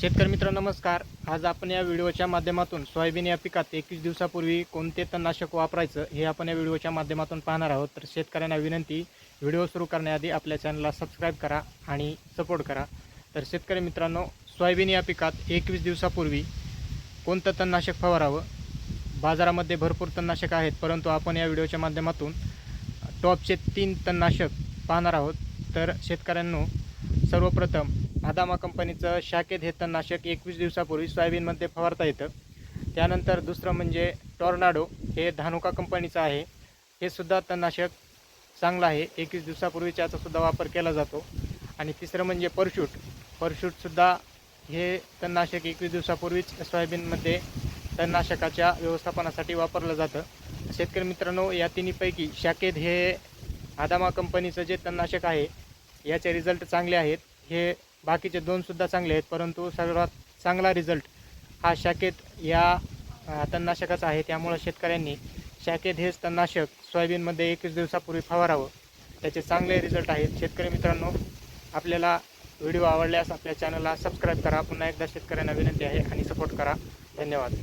शेतकरी मित्र नमस्कार. आज आपण या व्हिडिओच्या माध्यमातून सोयाबीन या पिकात 21 दिवसापूर्वी कोणते तणनाशक वापरायचं हे आपण या व्हिडिओच्या माध्यमातून पाहणार आहोत. तर शेतकऱ्यांना विनंती, व्हिडिओ सुरू करण्याआधी आपल्या चॅनलला सबस्क्राईब करा आणि सपोर्ट करा. तर शेतकरी मित्रांनो, सोयाबीन या पिकात 21 दिवसापूर्वी कोणतं तणनाशक फवारावं? बाजारामध्ये भरपूर तणनाशक आहेत, परंतु आपण या व्हिडिओच्या माध्यमातून टॉपचे 3 तणनाशक पाहणार आहोत. तर शेतकऱ्यांनो, सर्वप्रथम आदामा कंपनीचं शाकेत हे तणनाशक 21 दिवसापूर्वी सोयाबीनमध्ये फवारता येतं. त्यानंतर दुसरं म्हणजे टॉर्नाडो, हे धानुका कंपनीचं आहे. हे सुद्धा तणनाशक चांगलं आहे, 21 दिवसापूर्वी याचासुद्धा वापर केला जातो. आणि तिसरं म्हणजे परशूटसुद्धा हे तणनाशक 21 दिवसापूर्वीच सोयाबीनमध्ये तणनाशकाच्या व्यवस्थापनासाठी वापरलं जातं. शेतकरी मित्रांनो, या तिन्हीपैकी शाकेत हे आदामा कंपनीचं जे तणनाशक आहे याचे रिझल्ट चांगले आहेत. हे बाकीचे 2 सुद्धा चांगले आहेत, परंतु सर्वात चांगला रिझल्ट हा शाकेत या तणनाशकाचा आहे. त्यामुळे शेतकऱ्यांनी शाकेत हेच तणनाशक सोयाबीनमध्ये 21 दिवसापूर्वी फवारावं. त्याचे चांगले रिझल्ट आहेत. शेतकरी मित्रांनो, आपल्याला व्हिडिओ आवडल्यास आपल्या चॅनलला सबस्क्राईब करा. पुन्हा एकदा शेतकऱ्यांना विनंती आहे आणि सपोर्ट करा. धन्यवाद.